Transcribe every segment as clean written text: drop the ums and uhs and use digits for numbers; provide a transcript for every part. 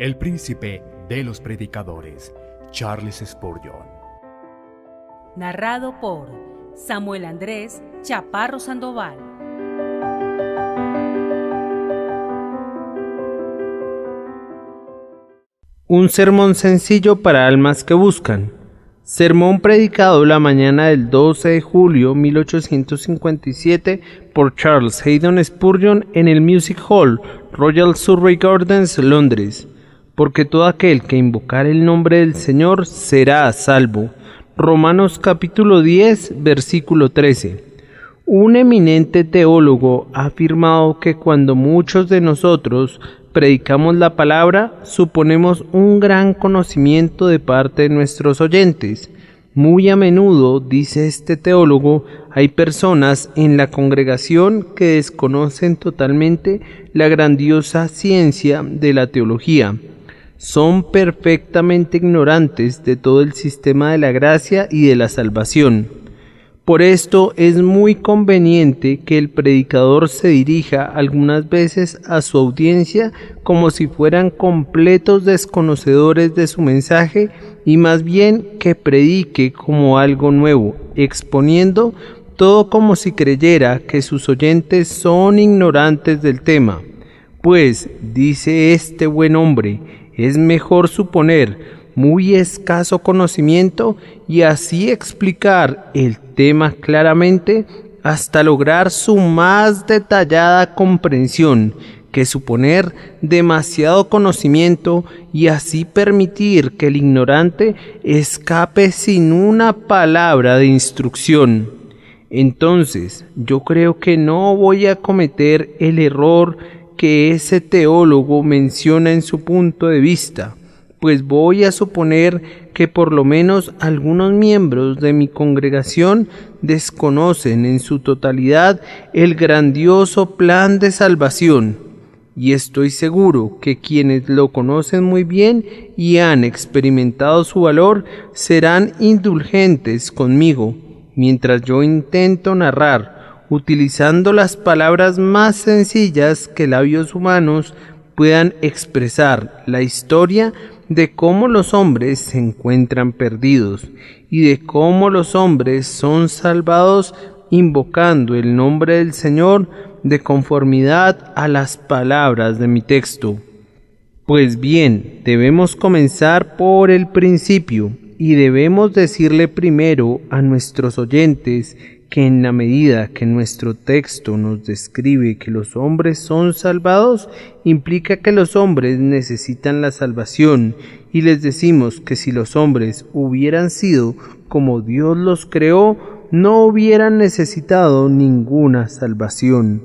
el príncipe de los predicadores, Charles Spurgeon. Narrado por Samuel Andrés Chaparro Sandoval. Un sermón sencillo para almas que buscan. Sermón predicado la mañana del 12 de julio 1857 por Charles Haddon Spurgeon en el Music Hall, Royal Surrey Gardens, Londres. Porque todo aquel que invocar el nombre del Señor será salvo. Romanos capítulo 10, versículo 13. Un eminente teólogo ha afirmado que cuando muchos de nosotros predicamos la palabra, suponemos un gran conocimiento de parte de nuestros oyentes. Muy a menudo, dice este teólogo, hay personas en la congregación que desconocen totalmente la grandiosa ciencia de la teología. Son perfectamente ignorantes de todo el sistema de la gracia y de la salvación. Por esto es muy conveniente que el predicador se dirija algunas veces a su audiencia como si fueran completos desconocedores de su mensaje y más bien que predique como algo nuevo, exponiendo todo como si creyera que sus oyentes son ignorantes del tema. Pues, dice este buen hombre, es mejor suponer muy escaso conocimiento y así explicar el tema claramente hasta lograr su más detallada comprensión que suponer demasiado conocimiento y así permitir que el ignorante escape sin una palabra de instrucción. Entonces, yo creo que no voy a cometer el error que ese teólogo menciona en su punto de vista, pues voy a suponer que por lo menos algunos miembros de mi congregación desconocen en su totalidad el grandioso plan de salvación, y estoy seguro que quienes lo conocen muy bien y han experimentado su valor serán indulgentes conmigo, mientras yo intento narrar, utilizando las palabras más sencillas que labios humanos puedan expresar la historia de cómo los hombres se encuentran perdidos y de cómo los hombres son salvados invocando el nombre del Señor de conformidad a las palabras de mi texto. Pues bien, debemos comenzar por el principio y debemos decirle primero a nuestros oyentes que en la medida que nuestro texto nos describe que los hombres son salvados, implica que los hombres necesitan la salvación, y les decimos que si los hombres hubieran sido como Dios los creó, no hubieran necesitado ninguna salvación.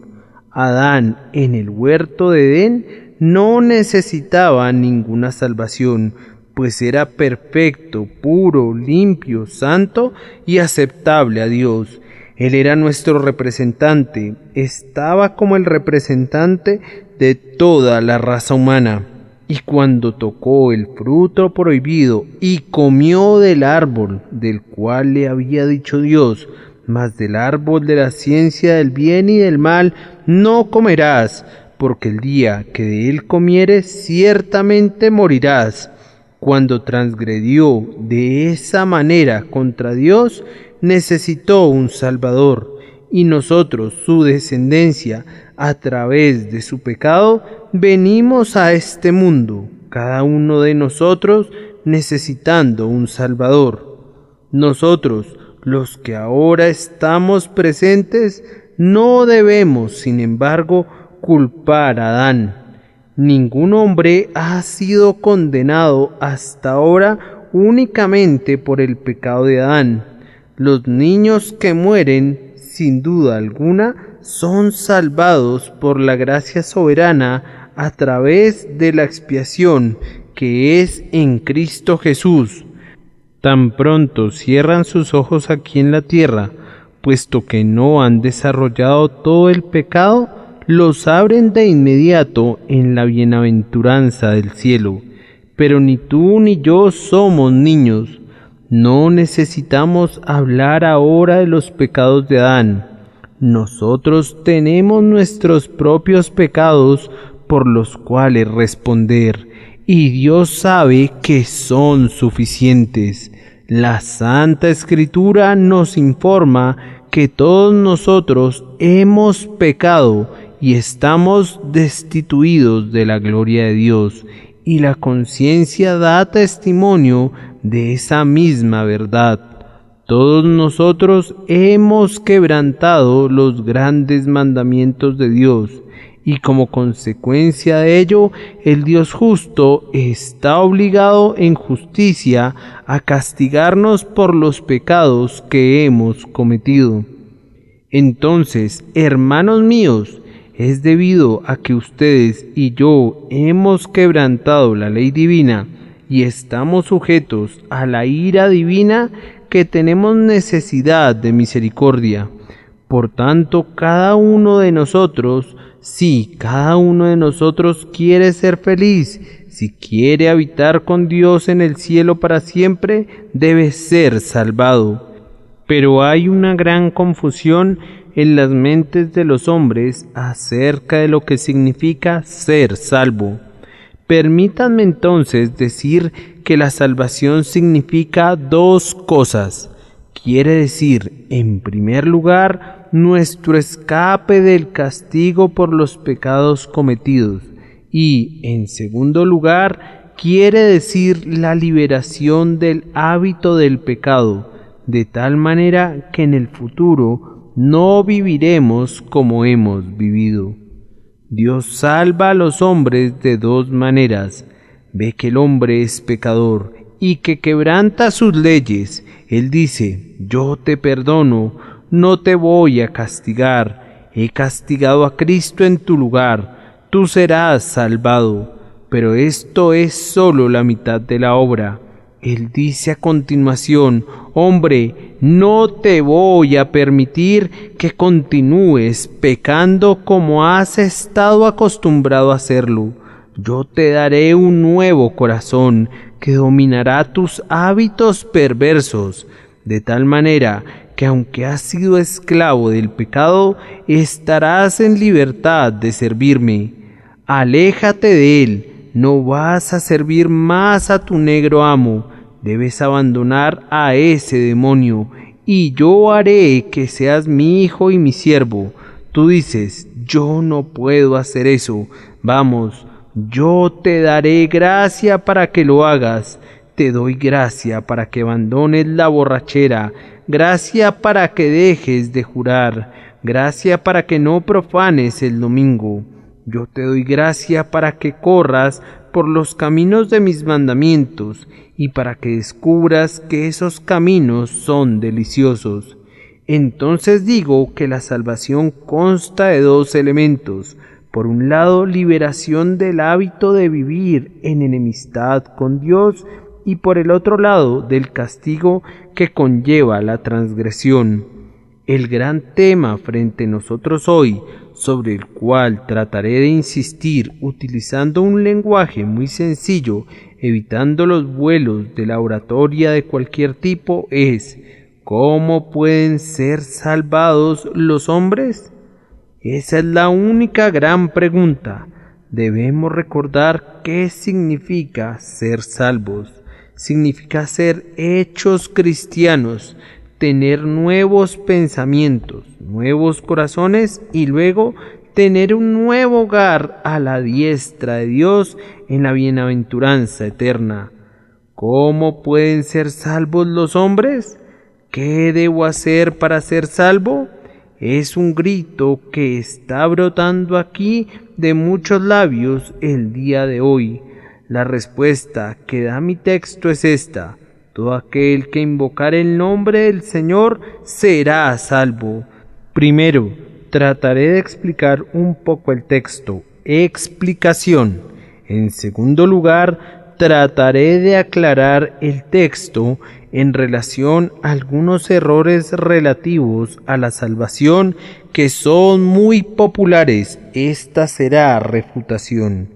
Adán en el huerto de Edén no necesitaba ninguna salvación, pues era perfecto, puro, limpio, santo y aceptable a Dios. Él era nuestro representante, estaba como el representante de toda la raza humana. Y cuando tocó el fruto prohibido y comió del árbol del cual le había dicho Dios, mas del árbol de la ciencia del bien y del mal no comerás, porque el día que de él comieres ciertamente morirás. Cuando transgredió de esa manera contra Dios, necesitó un Salvador, y nosotros, su descendencia, a través de su pecado, venimos a este mundo, cada uno de nosotros necesitando un Salvador. Nosotros, los que ahora estamos presentes, no debemos, sin embargo, culpar a Adán. Ningún hombre ha sido condenado hasta ahora únicamente por el pecado de Adán. Los niños que mueren, sin duda alguna, son salvados por la gracia soberana a través de la expiación que es en Cristo Jesús. Tan pronto cierran sus ojos aquí en la tierra, puesto que no han desarrollado todo el pecado, los abren de inmediato en la bienaventuranza del cielo. Pero ni tú ni yo somos niños. No necesitamos hablar ahora de los pecados de Adán. Nosotros tenemos nuestros propios pecados por los cuales responder. y Dios sabe que son suficientes. La Santa Escritura nos informa que todos nosotros hemos pecado y estamos destituidos de la gloria de Dios, y la conciencia da testimonio de esa misma verdad. Todos nosotros hemos quebrantado los grandes mandamientos de Dios, y como consecuencia de ello, el Dios justo está obligado en justicia a castigarnos por los pecados que hemos cometido. Entonces, hermanos míos, es debido a que ustedes y yo hemos quebrantado la ley divina y estamos sujetos a la ira divina que tenemos necesidad de misericordia. Por tanto, cada uno de nosotros quiere ser feliz, si quiere habitar con Dios en el cielo para siempre, debe ser salvado. Pero hay una gran confusión en las mentes de los hombres acerca de lo que significa ser salvo. Permítanme entonces decir que la salvación significa dos cosas. Quiere decir, en primer lugar, nuestro escape del castigo por los pecados cometidos, y, en segundo lugar, quiere decir la liberación del hábito del pecado, de tal manera que en el futuro no viviremos como hemos vivido. Dios salva a los hombres de dos maneras. Ve que el hombre es pecador y que quebranta sus leyes. Él dice: yo te perdono, no te voy a castigar, he castigado a Cristo en tu lugar, tú serás salvado. Pero esto es solo la mitad de la obra. Él dice a continuación: hombre, no te voy a permitir que continúes pecando como has estado acostumbrado a hacerlo. Yo te daré un nuevo corazón que dominará tus hábitos perversos, de tal manera que aunque has sido esclavo del pecado, estarás en libertad de servirme. Aléjate de él, no vas a servir más a tu negro amo, debes abandonar a ese demonio, y yo haré que seas mi hijo y mi siervo. Tú dices: yo no puedo hacer eso. Vamos, yo te daré gracia para que lo hagas. Te doy gracia para que abandones la borrachera, gracia para que dejes de jurar, gracia para que no profanes el domingo. Yo te doy gracia para que corras por los caminos de mis mandamientos y para que descubras que esos caminos son deliciosos. Entonces digo que la salvación consta de dos elementos. Por un lado, liberación del hábito de vivir en enemistad con Dios, y por el otro lado, del castigo que conlleva la transgresión. El gran tema frente a nosotros hoy, sobre el cual trataré de insistir utilizando un lenguaje muy sencillo, evitando los vuelos de la oratoria de cualquier tipo, es: ¿cómo pueden ser salvados los hombres? Esa es la única gran pregunta. Debemos recordar qué significa ser salvos. Significa ser hechos cristianos, tener nuevos pensamientos, nuevos corazones y luego tener un nuevo hogar a la diestra de Dios en la bienaventuranza eterna. ¿Cómo pueden ser salvos los hombres? ¿Qué debo hacer para ser salvo? Es un grito que está brotando aquí de muchos labios el día de hoy. La respuesta que da mi texto es esta: todo aquel que invocare el nombre del Señor será salvo. Primero, trataré de explicar un poco el texto. Explicación. En segundo lugar, trataré de aclarar el texto en relación a algunos errores relativos a la salvación que son muy populares. Esta será refutación.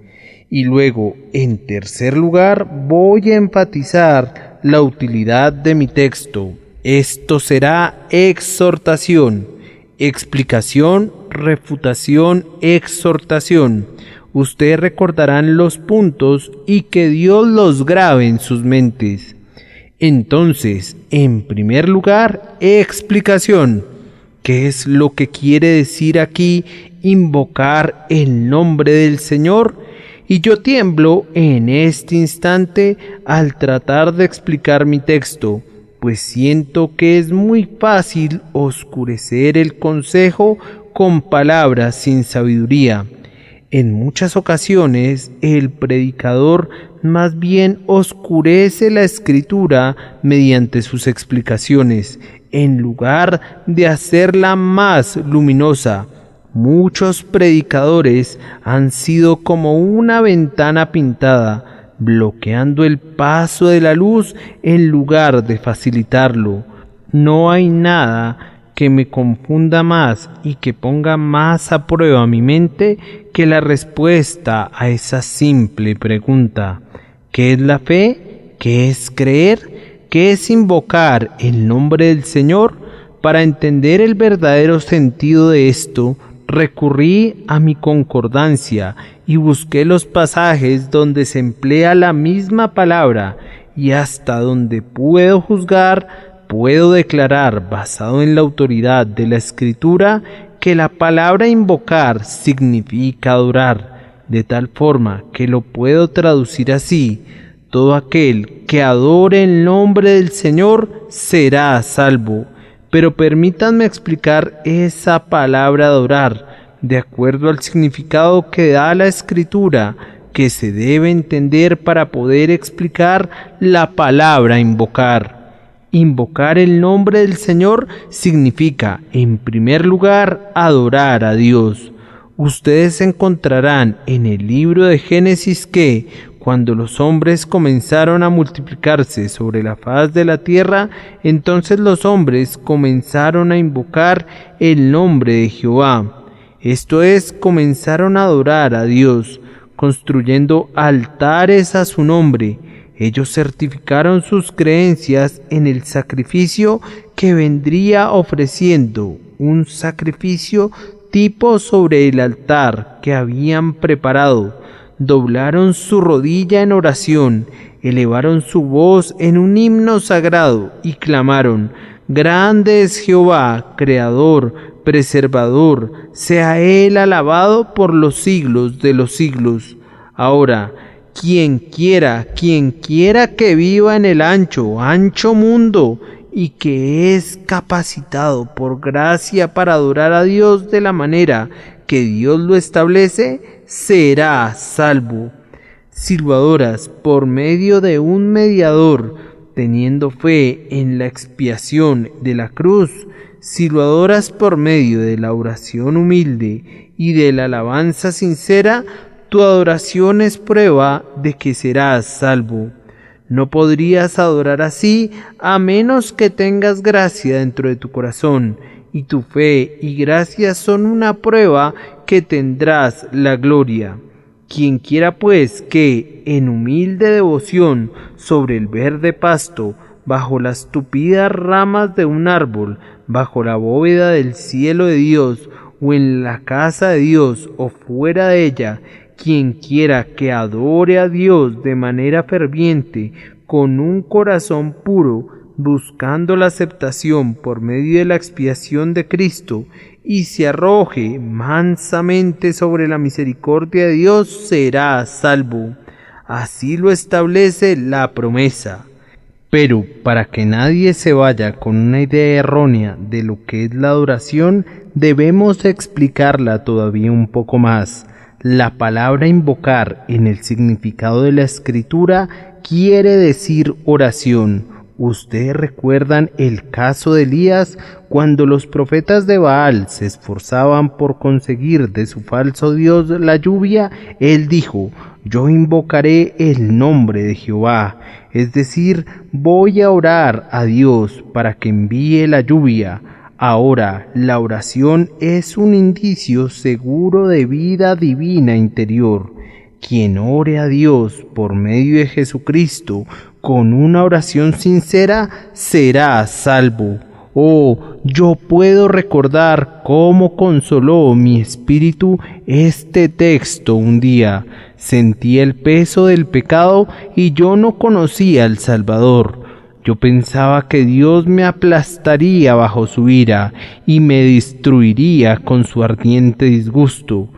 Y luego, en tercer lugar, voy a enfatizar la utilidad de mi texto. Esto será exhortación, explicación, refutación, exhortación. Ustedes recordarán los puntos y que Dios los grabe en sus mentes. Entonces, en primer lugar, explicación. ¿Qué es lo que quiere decir aquí invocar el nombre del Señor? Y yo tiemblo en este instante al tratar de explicar mi texto, pues siento que es muy fácil oscurecer el consejo con palabras sin sabiduría. En muchas ocasiones el predicador más bien oscurece la escritura mediante sus explicaciones, en lugar de hacerla más luminosa. Muchos predicadores han sido como una ventana pintada, bloqueando el paso de la luz en lugar de facilitarlo. No hay nada que me confunda más y que ponga más a prueba mi mente que la respuesta a esa simple pregunta. ¿Qué es la fe? ¿Qué es creer? ¿Qué es invocar el nombre del Señor? Para entender el verdadero sentido de esto, recurrí a mi concordancia y busqué los pasajes donde se emplea la misma palabra, y hasta donde puedo juzgar, puedo declarar, basado en la autoridad de la Escritura, que la palabra invocar significa adorar, de tal forma que lo puedo traducir así: todo aquel que adore el nombre del Señor será salvo. Pero permítanme explicar esa palabra adorar, de acuerdo al significado que da la Escritura, que se debe entender para poder explicar la palabra invocar. Invocar el nombre del Señor significa, en primer lugar, adorar a Dios. Ustedes encontrarán en el libro de Génesis que, cuando los hombres comenzaron a multiplicarse sobre la faz de la tierra, entonces los hombres comenzaron a invocar el nombre de Jehová. Esto es, comenzaron a adorar a Dios, construyendo altares a su nombre. Ellos certificaron sus creencias en el sacrificio que vendría ofreciendo, un sacrificio tipo sobre el altar que habían preparado. Doblaron su rodilla en oración, elevaron su voz en un himno sagrado y clamaron: Grande es Jehová, Creador, Preservador, sea Él alabado por los siglos de los siglos. Ahora, quien quiera que viva en el ancho mundo y que es capacitado por gracia para adorar a Dios de la manera que Dios lo establece, será salvo. Si lo adoras por medio de un mediador, teniendo fe en la expiación de la cruz, si lo adoras por medio de la oración humilde y de la alabanza sincera, tu adoración es prueba de que serás salvo. No podrías adorar así a menos que tengas gracia dentro de tu corazón, y tu fe y gracia son una prueba que tendrás la gloria. Quien quiera pues que, en humilde devoción sobre el verde pasto, bajo las tupidas ramas de un árbol, bajo la bóveda del cielo de Dios, o en la casa de Dios, o fuera de ella, quien quiera que adore a Dios de manera ferviente, con un corazón puro, buscando la aceptación por medio de la expiación de Cristo, y se arroje mansamente sobre la misericordia de Dios, será salvo. Así lo establece la promesa. Pero para que nadie se vaya con una idea errónea de lo que es la adoración, debemos explicarla todavía un poco más. La palabra invocar en el significado de la Escritura quiere decir oración. Ustedes recuerdan el caso de Elías, cuando los profetas de Baal se esforzaban por conseguir de su falso dios la lluvia. Él dijo: yo invocaré el nombre de Jehová, es decir, voy a orar a Dios para que envíe la lluvia. Ahora, la oración es un indicio seguro de vida divina interior. Quien ore a Dios por medio de Jesucristo con una oración sincera será salvo. Oh, yo puedo recordar cómo consoló mi espíritu este texto un día. Sentí el peso del pecado y yo no conocía al Salvador. Yo pensaba que Dios me aplastaría bajo su ira y me destruiría con su ardiente disgusto.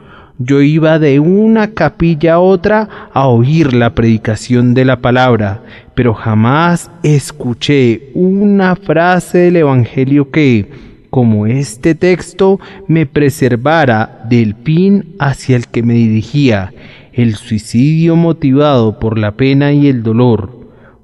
Yo iba de una capilla a otra a oír la predicación de la palabra, pero jamás escuché una frase del Evangelio que, como este texto, me preservara del fin hacia el que me dirigía, el suicidio motivado por la pena y el dolor.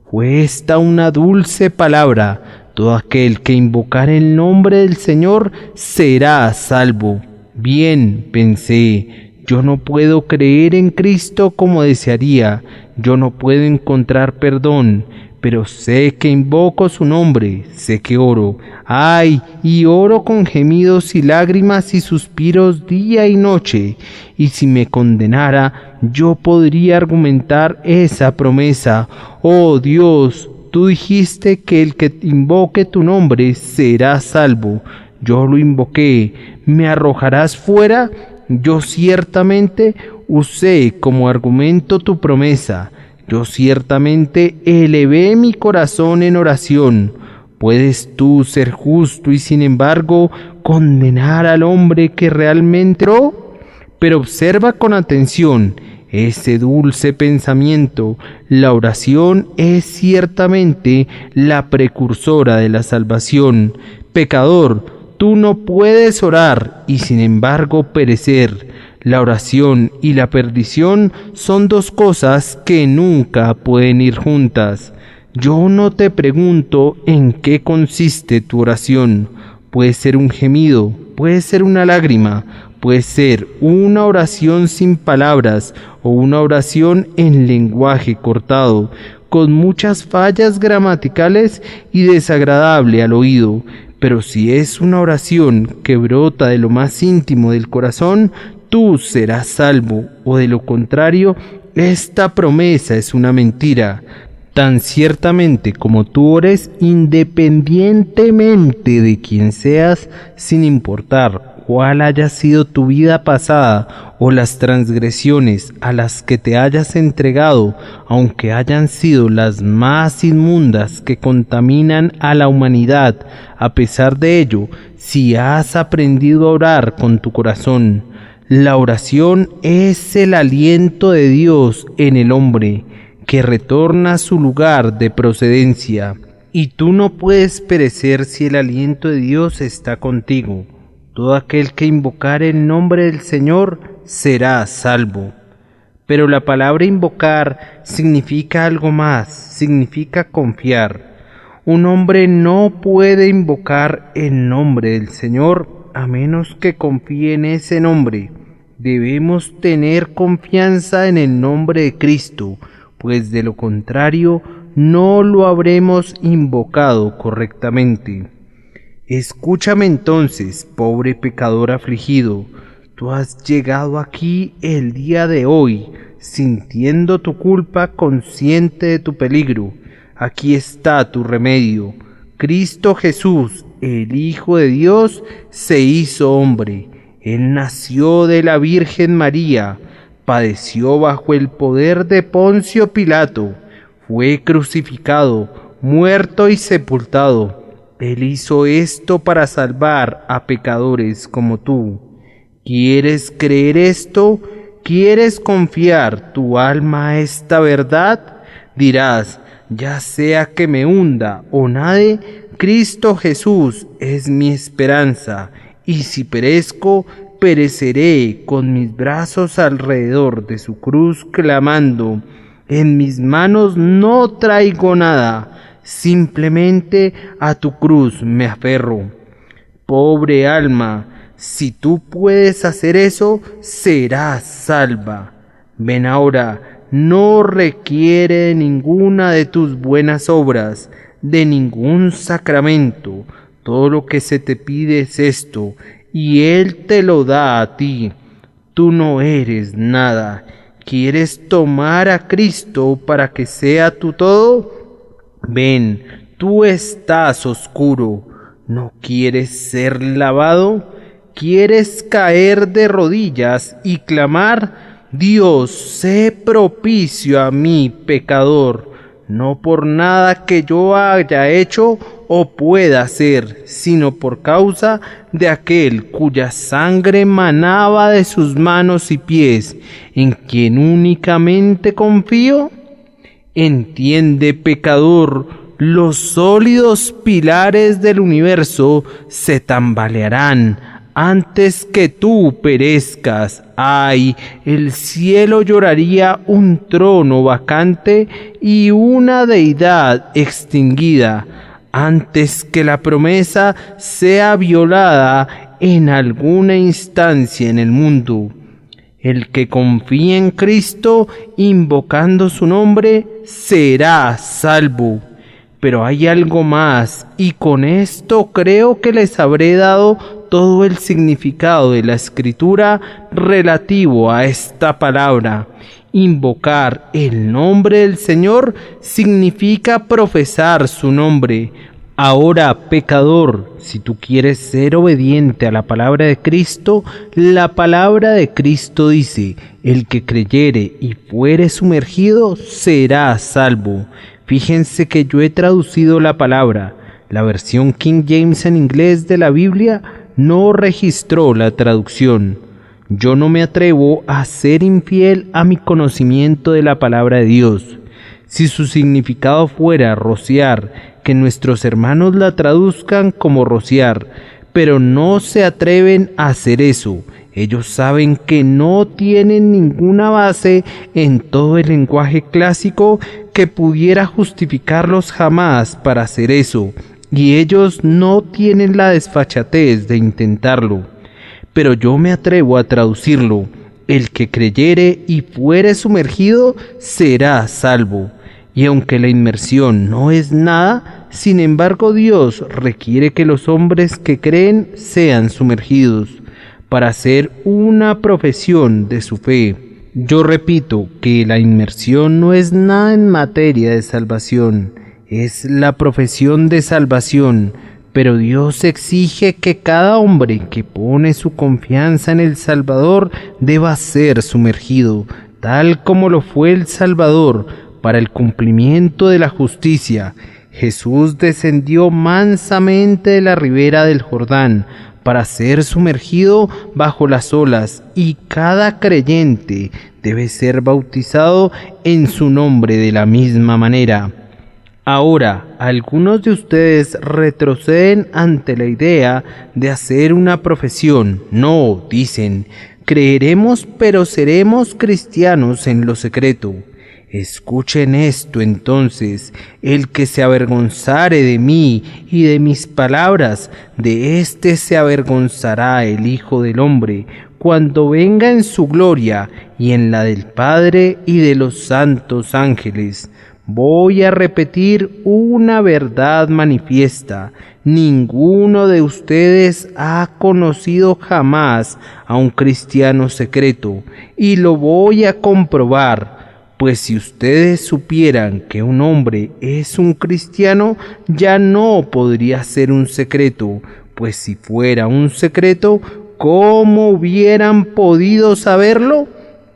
Fue esta una dulce palabra: todo aquel que invocar el nombre del Señor será salvo. Bien, pensé, yo no puedo creer en Cristo como desearía, yo no puedo encontrar perdón, pero sé que invoco su nombre, sé que oro, ay, y oro con gemidos y lágrimas y suspiros día y noche, y si me condenara, yo podría argumentar esa promesa: oh Dios, tú dijiste que el que invoque tu nombre será salvo. Yo lo invoqué, ¿me arrojarás fuera? Yo ciertamente usé como argumento tu promesa. Yo ciertamente elevé mi corazón en oración. ¿Puedes tú ser justo y sin embargo condenar al hombre que realmente oró? Pero observa con atención ese dulce pensamiento. La oración es ciertamente la precursora de la salvación. Pecador, tú no puedes orar y sin embargo perecer. La oración y la perdición son dos cosas que nunca pueden ir juntas. Yo no te pregunto en qué consiste tu oración. Puede ser un gemido, puede ser una lágrima, puede ser una oración sin palabras o una oración en lenguaje cortado, con muchas fallas gramaticales y desagradable al oído. Pero si es una oración que brota de lo más íntimo del corazón, tú serás salvo, o de lo contrario, esta promesa es una mentira. Tan ciertamente como tú ores, independientemente de quién seas, sin importar cuál haya sido tu vida pasada o las transgresiones a las que te hayas entregado, aunque hayan sido las más inmundas que contaminan a la humanidad, a pesar de ello, si has aprendido a orar con tu corazón, la oración es el aliento de Dios en el hombre, que retorna a su lugar de procedencia, y tú no puedes perecer si el aliento de Dios está contigo. Todo aquel que invocar el nombre del Señor será salvo. Pero la palabra invocar significa algo más, significa confiar. Un hombre no puede invocar el nombre del Señor a menos que confíe en ese nombre. Debemos tener confianza en el nombre de Cristo, pues de lo contrario no lo habremos invocado correctamente. Escúchame entonces, pobre pecador afligido, tú has llegado aquí el día de hoy, sintiendo tu culpa, consciente de tu peligro. Aquí está tu remedio. Cristo Jesús, el Hijo de Dios, se hizo hombre. Él nació de la Virgen María, padeció bajo el poder de Poncio Pilato, fue crucificado, muerto y sepultado. Él hizo esto para salvar a pecadores como tú. ¿Quieres creer esto? ¿Quieres confiar tu alma a esta verdad? Dirás, ya sea que me hunda o nade, Cristo Jesús es mi esperanza, y si perezco, pereceré con mis brazos alrededor de su cruz clamando, en mis manos no traigo nada, simplemente a tu cruz me aferro. Pobre alma, si tú puedes hacer eso, serás salva. Ven ahora, no requiere de ninguna de tus buenas obras, de ningún sacramento. Todo lo que se te pide es esto, y Él te lo da a ti. Tú no eres nada. ¿Quieres tomar a Cristo para que sea tu todo? Ven, tú estás oscuro. ¿No quieres ser lavado? ¿Quieres caer de rodillas y clamar: Dios, sé propicio a mí, pecador? No por nada que yo haya hecho o pueda hacer, sino por causa de aquel cuya sangre manaba de sus manos y pies, en quien únicamente confío. Entiende, pecador, los sólidos pilares del universo se tambalearán antes que tú perezcas. Ay, el cielo lloraría un trono vacante y una deidad extinguida, antes que la promesa sea violada en alguna instancia en el mundo. El que confíe en Cristo, invocando su nombre, será salvo. Pero hay algo más, y con esto creo que les habré dado todo el significado de la Escritura relativo a esta palabra. Invocar el nombre del Señor significa profesar su nombre. Ahora, pecador, si tú quieres ser obediente a la palabra de Cristo, la palabra de Cristo dice: el que creyere y fuere sumergido será salvo. Fíjense que yo he traducido la palabra. La versión King James en inglés de la Biblia no registró la traducción. Yo no me atrevo a ser infiel a mi conocimiento de la palabra de Dios. Si su significado fuera rociar, que nuestros hermanos la traduzcan como rociar, pero no se atreven a hacer eso. Ellos saben que no tienen ninguna base en todo el lenguaje clásico que pudiera justificarlos jamás para hacer eso, y ellos no tienen la desfachatez de intentarlo. Pero yo me atrevo a traducirlo: el que creyere y fuere sumergido será salvo. Y aunque la inmersión no es nada, sin embargo Dios requiere que los hombres que creen sean sumergidos para hacer una profesión de su fe. Yo repito que la inmersión no es nada en materia de salvación, es la profesión de salvación, pero Dios exige que cada hombre que pone su confianza en el Salvador deba ser sumergido, tal como lo fue el Salvador, para el cumplimiento de la justicia. Jesús descendió mansamente de la ribera del Jordán para ser sumergido bajo las olas, y cada creyente debe ser bautizado en su nombre de la misma manera. Ahora, algunos de ustedes retroceden ante la idea de hacer una profesión. No, dicen, creeremos pero seremos cristianos en lo secreto. Escuchen esto entonces: el que se avergonzare de mí y de mis palabras, de éste se avergonzará el Hijo del Hombre, cuando venga en su gloria y en la del Padre y de los santos ángeles. Voy a repetir una verdad manifiesta: ninguno de ustedes ha conocido jamás a un cristiano secreto, y lo voy a comprobar. Pues si ustedes supieran que un hombre es un cristiano, ya no podría ser un secreto, pues si fuera un secreto, ¿cómo hubieran podido saberlo?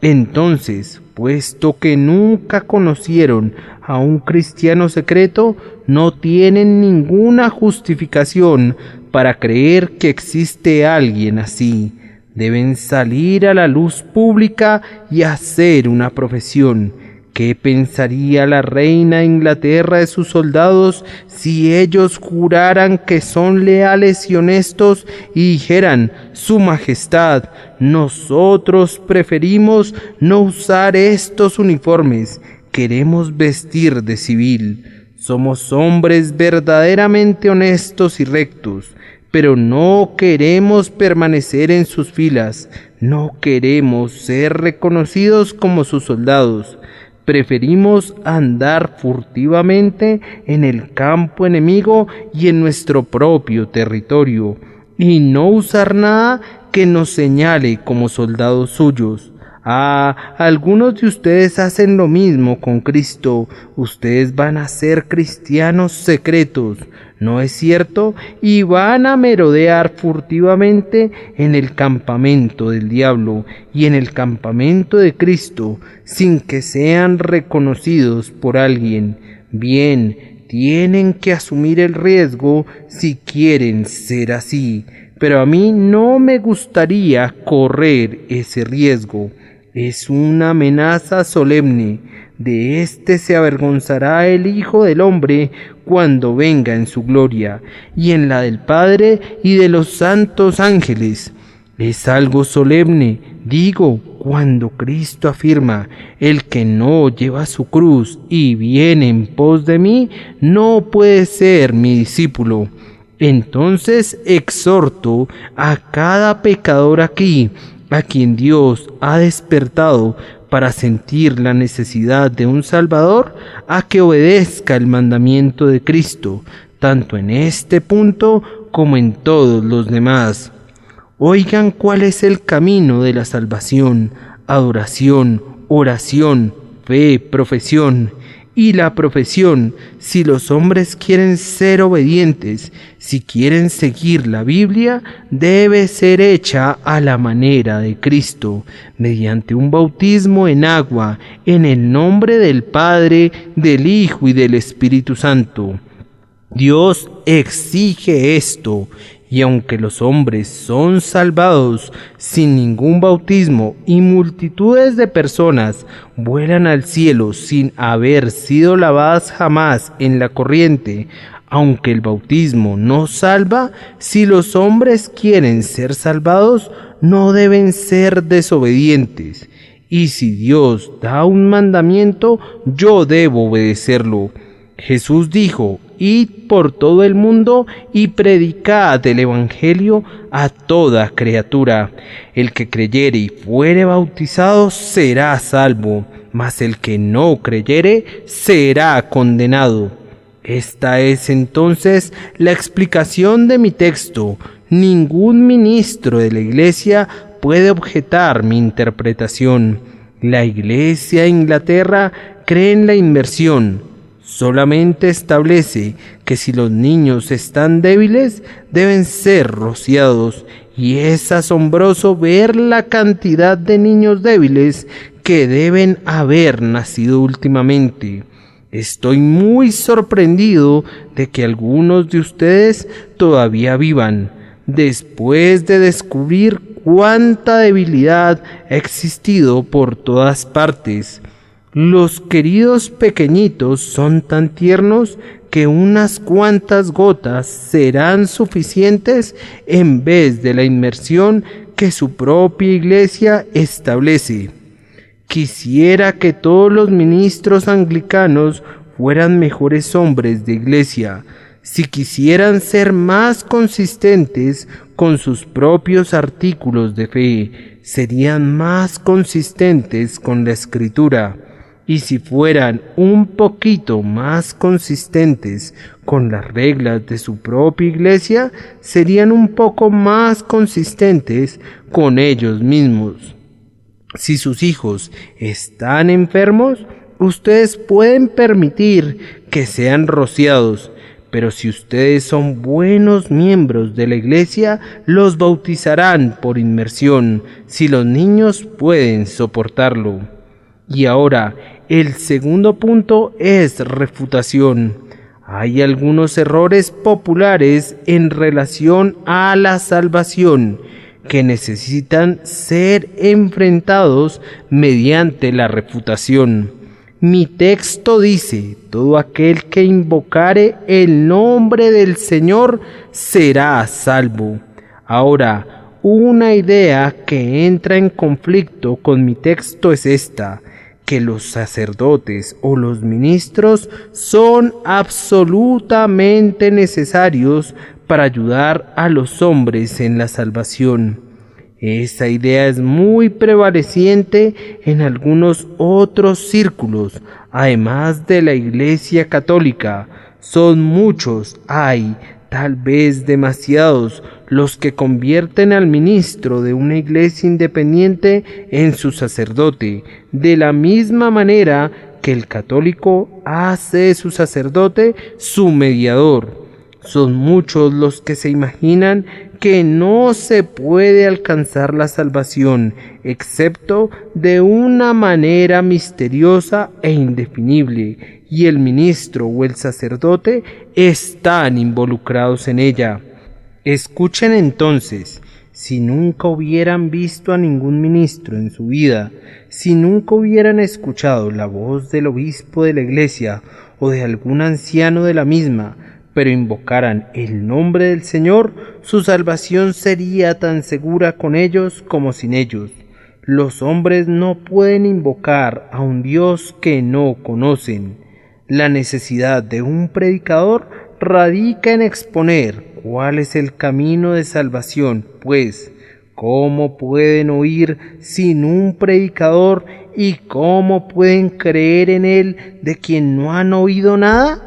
Entonces, puesto que nunca conocieron a un cristiano secreto, no tienen ninguna justificación para creer que existe alguien así. Deben salir a la luz pública y hacer una profesión. ¿Qué pensaría la reina de Inglaterra de sus soldados si ellos juraran que son leales y honestos y dijeran: Su Majestad, nosotros preferimos no usar estos uniformes, queremos vestir de civil, somos hombres verdaderamente honestos y rectos, pero no queremos permanecer en sus filas, no queremos ser reconocidos como sus soldados, preferimos andar furtivamente en el campo enemigo y en nuestro propio territorio, y no usar nada que nos señale como soldados suyos. Algunos de ustedes hacen lo mismo con Cristo. Ustedes van a ser cristianos secretos. ¿no es cierto? Y van a merodear furtivamente en el campamento del diablo y en el campamento de Cristo, sin que sean reconocidos por alguien. Bien, tienen que asumir el riesgo si quieren ser así, pero a mí no me gustaría correr ese riesgo. Es una amenaza solemne. De éste se avergonzará el Hijo del Hombre cuando venga en su gloria, y en la del Padre y de los santos ángeles. Es algo solemne, digo, cuando Cristo afirma: el que no lleva su cruz y viene en pos de mí, no puede ser mi discípulo. Entonces exhorto a cada pecador aquí, a quien Dios ha despertado para sentir la necesidad de un Salvador, a que obedezca el mandamiento de Cristo, tanto en este punto como en todos los demás. Oigan cuál es el camino de la salvación: adoración, oración, fe, profesión. Y la profesión, si los hombres quieren ser obedientes, si quieren seguir la Biblia, debe ser hecha a la manera de Cristo, mediante un bautismo en agua, en el nombre del Padre, del Hijo y del Espíritu Santo. Dios exige esto, y aunque los hombres son salvados sin ningún bautismo y multitudes de personas vuelan al cielo sin haber sido lavadas jamás en la corriente, aunque el bautismo no salva, si los hombres quieren ser salvados, no deben ser desobedientes. Y si Dios da un mandamiento, yo debo obedecerlo. Jesús dijo: id por todo el mundo y predicad el Evangelio a toda criatura. El que creyere y fuere bautizado será salvo, mas el que no creyere será condenado. Esta es entonces la explicación de mi texto. Ningún ministro de la Iglesia puede objetar mi interpretación. La Iglesia de Inglaterra cree en la inmersión. Solamente establece que si los niños están débiles, deben ser rociados, y es asombroso ver la cantidad de niños débiles que deben haber nacido últimamente. Estoy muy sorprendido de que algunos de ustedes todavía vivan, después de descubrir cuánta debilidad ha existido por todas partes. Los queridos pequeñitos son tan tiernos que unas cuantas gotas serán suficientes en vez de la inmersión que su propia Iglesia establece. Quisiera que todos los ministros anglicanos fueran mejores hombres de Iglesia. Si quisieran ser más consistentes con sus propios artículos de fe, serían más consistentes con la Escritura. Y si fueran un poquito más consistentes con las reglas de su propia Iglesia, serían un poco más consistentes con ellos mismos. Si sus hijos están enfermos, ustedes pueden permitir que sean rociados, pero si ustedes son buenos miembros de la Iglesia, los bautizarán por inmersión, si los niños pueden soportarlo. Y ahora, el segundo punto es refutación. Hay algunos errores populares en relación a la salvación que necesitan ser enfrentados mediante la refutación. Mi texto dice: todo aquel que invocare el nombre del Señor será salvo. Ahora, una idea que entra en conflicto con mi texto es esta: que los sacerdotes o los ministros son absolutamente necesarios para ayudar a los hombres en la salvación. Esa idea es muy prevaleciente en algunos otros círculos, además de la Iglesia Católica. Son muchos, tal vez demasiados, los que convierten al ministro de una iglesia independiente en su sacerdote, de la misma manera que el católico hace de su sacerdote su mediador. Son muchos los que se imaginan que no se puede alcanzar la salvación, excepto de una manera misteriosa e indefinible, y el ministro o el sacerdote están involucrados en ella. Escuchen entonces, si nunca hubieran visto a ningún ministro en su vida, si nunca hubieran escuchado la voz del obispo de la iglesia o de algún anciano de la misma, pero invocaran el nombre del Señor, su salvación sería tan segura con ellos como sin ellos. Los hombres no pueden invocar a un Dios que no conocen. La necesidad de un predicador radica en exponer cuál es el camino de salvación, pues, ¿cómo pueden oír sin un predicador y cómo pueden creer en él de quien no han oído nada?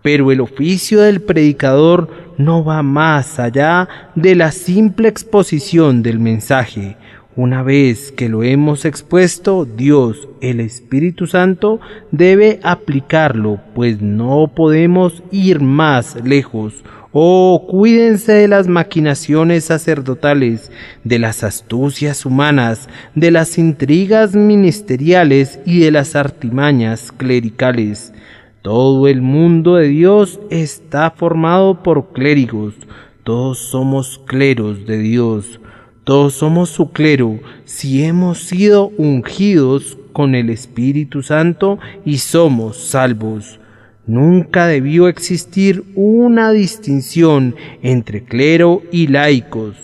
Pero el oficio del predicador no va más allá de la simple exposición del mensaje. Una vez que lo hemos expuesto, Dios, el Espíritu Santo, debe aplicarlo, pues no podemos ir más lejos. Oh, cuídense de las maquinaciones sacerdotales, de las astucias humanas, de las intrigas ministeriales y de las artimañas clericales. Todo el mundo de Dios está formado por clérigos. Todos somos cleros de Dios. Todos somos su clero si hemos sido ungidos con el Espíritu Santo y somos salvos. Nunca debió existir una distinción entre clero y laicos.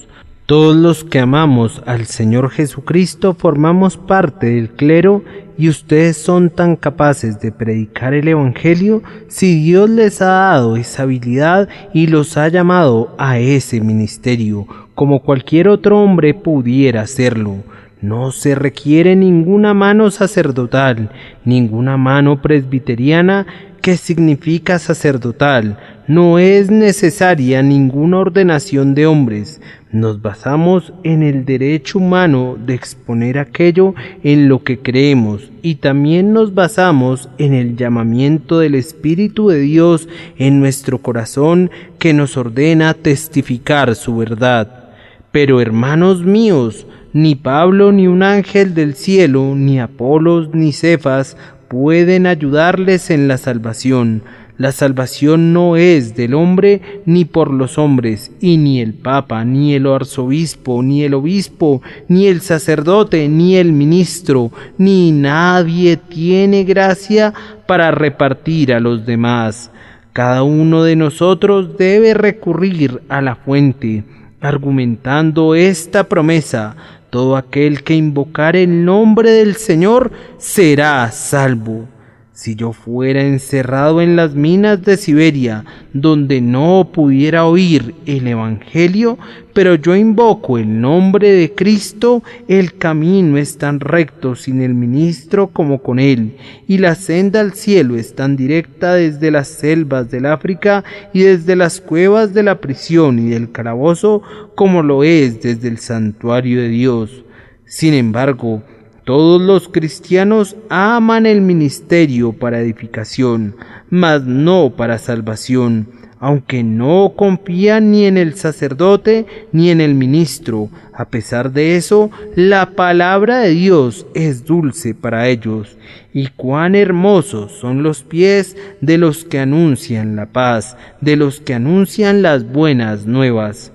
Todos los que amamos al Señor Jesucristo formamos parte del clero, y ustedes son tan capaces de predicar el Evangelio si Dios les ha dado esa habilidad y los ha llamado a ese ministerio, como cualquier otro hombre pudiera hacerlo. No se requiere ninguna mano sacerdotal, ninguna mano presbiteriana, que significa sacerdotal. No es necesaria ninguna ordenación de hombres. Nos basamos en el derecho humano de exponer aquello en lo que creemos, y también nos basamos en el llamamiento del Espíritu de Dios en nuestro corazón, que nos ordena testificar su verdad. Pero, hermanos míos, ni Pablo ni un ángel del cielo, ni Apolos ni Cefas pueden ayudarles en la salvación. La salvación no es del hombre ni por los hombres, y ni el Papa, ni el arzobispo, ni el obispo, ni el sacerdote, ni el ministro, ni nadie tiene gracia para repartir a los demás. Cada uno de nosotros debe recurrir a la fuente, argumentando esta promesa: todo aquel que invocare el nombre del Señor será salvo. Si yo fuera encerrado en las minas de Siberia, donde no pudiera oír el Evangelio, pero yo invoco el nombre de Cristo, el camino es tan recto sin el ministro como con él, y la senda al cielo es tan directa desde las selvas del África y desde las cuevas de la prisión y del calabozo, como lo es desde el santuario de Dios. Sin embargo, todos los cristianos aman el ministerio para edificación, mas no para salvación, aunque no confían ni en el sacerdote ni en el ministro. A pesar de eso, la palabra de Dios es dulce para ellos. Y cuán hermosos son los pies de los que anuncian la paz, de los que anuncian las buenas nuevas.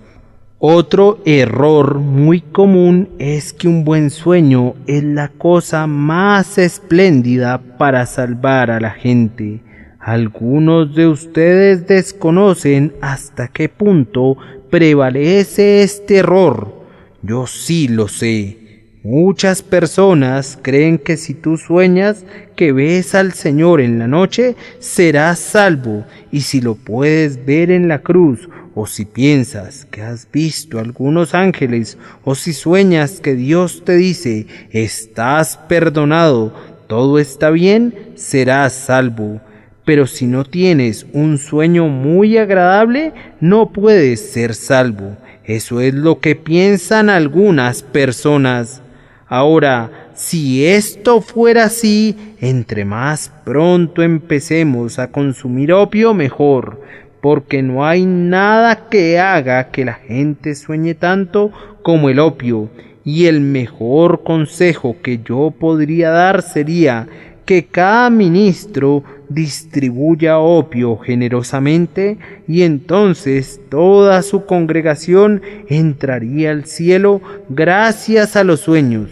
Otro error muy común es que un buen sueño es la cosa más espléndida para salvar a la gente. Algunos de ustedes desconocen hasta qué punto prevalece este error. Yo sí lo sé. Muchas personas creen que si tú sueñas que ves al Señor en la noche, serás salvo, y si lo puedes ver en la cruz, o si piensas que has visto algunos ángeles, o si sueñas que Dios te dice: estás perdonado, todo está bien, serás salvo. Pero si no tienes un sueño muy agradable, no puedes ser salvo. Eso es lo que piensan algunas personas. Ahora, si esto fuera así, entre más pronto empecemos a consumir opio, mejor. porque no hay nada que haga que la gente sueñe tanto como el opio, y el mejor consejo que yo podría dar sería que cada ministro distribuya opio generosamente, y entonces toda su congregación entraría al cielo gracias a los sueños.